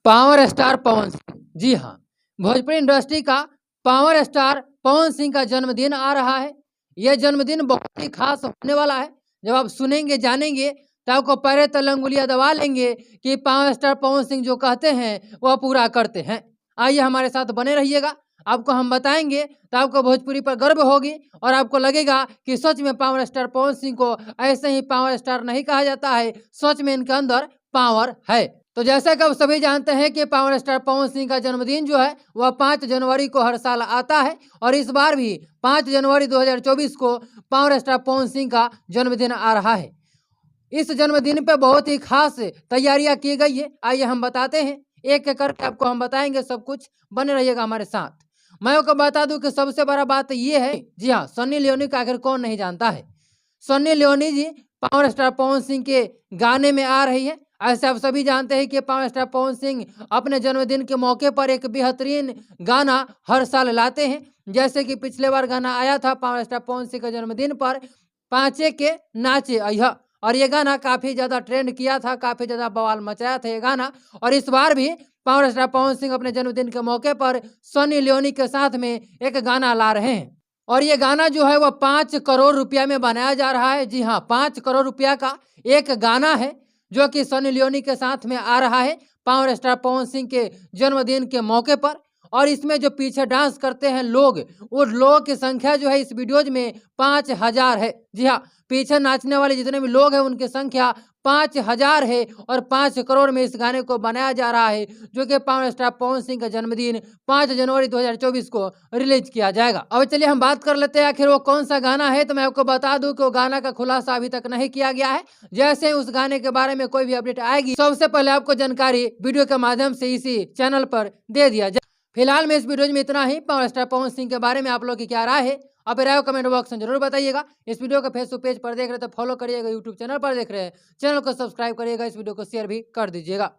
Power star Pawan Singh. जी हाँ, Bhojpuri industry का power star Pawan Singh का जन्मदिन आ रहा है। यह जन्मदिन बहुत ही खास होने वाला है। जब आप सुनेंगे जानेंगे तो आपको पैरे तले अंगुलियां दबा लेंगे कि पावर स्टार पवन सिंह जो कहते हैं वह पूरा करते हैं। आइए हमारे साथ बने रहिएगा, आपको हम बताएंगे तो आपको भोजपुरी पर गर्व होगी और आपको लगेगा कि सच में पावर स्टार पवन सिंह को ऐसे ही पावर स्टार नहीं कहा जाता है, सच में इनके अंदर पावर है। तो जैसा कि आप सभी जानते हैं कि पावर स्टार पवन सिंह का जन्मदिन जो है वह 5 जनवरी को हर साल आता है और इस बार भी 5 जनवरी 2024 को पावर स्टार पवन सिंह का जन्मदिन आ रहा है। इस जन्मदिन पे बहुत ही खास तैयारियां की गई है। आइए हम बताते हैं, एक एक करके आपको हम बताएंगे सब कुछ, बने रहिएगा हमारे साथ। मैं आपको बता दूं कि सबसे बड़ा बात यह है, जी हाँ, सन्नी लियोनी का आखिर कौन नहीं जानता है। सन्नी लियोनी जी पावर स्टार पवन सिंह के गाने में आ रही है। ऐसे आप सभी जानते हैं कि पावर स्टार पवन सिंह अपने जन्मदिन के मौके पर एक बेहतरीन गाना हर साल लाते हैं। जैसे कि पिछले बार गाना आया था पावर स्टार पवन सिंह के जन्मदिन पर, पांचे के नाचे अय्या, और ये गाना काफी ज्यादा ट्रेंड किया था, काफी ज्यादा बवाल मचाया था ये गाना। और इस बार भी पावर स्टार पवन सिंह अपने जन्मदिन के मौके पर सनी लियोनी के साथ में एक गाना ला रहे हैं और ये गाना जो है वह 5 करोड़ रुपया में बनाया जा रहा है। जी हाँ, 5 करोड़ रुपया का एक गाना है जो कि सनी लियोनी के साथ में आ रहा है पावर स्टार पवन सिंह के जन्मदिन के मौके पर। और इसमें जो पीछे डांस करते हैं लोग, वो लोगों की संख्या जो है इस वीडियोज में 5000 है। जी हाँ, पीछे नाचने वाले जितने भी लोग हैं उनकी संख्या 5000 है और 5 करोड़ में इस गाने को बनाया जा रहा है, जो कि पावर स्टार पवन सिंह का जन्मदिन 5 जनवरी 2024 को रिलीज किया जाएगा। अब चलिए हम बात कर लेते हैं आखिर वो कौन सा गाना है। तो मैं आपको बता दूं कि वो गाना का खुलासा अभी तक नहीं किया गया है। जैसे ही उस गाने के बारे में कोई भी अपडेट आएगी, सबसे पहले आपको जानकारी वीडियो के माध्यम से इसी चैनल पर दे दिया जाए। फिलहाल में इस वीडियो में इतना ही। पावर स्टार पवन सिंह के बारे में आप लोग की क्या राय है, आप राय कमेंट बॉक्स में जरूर बताइएगा। इस वीडियो को फेसबुक पेज पर देख रहे हैं तो फॉलो करिएगा, यूट्यूब चैनल पर देख रहे हैं चैनल को सब्सक्राइब करिएगा, इस वीडियो को शेयर भी कर दीजिएगा।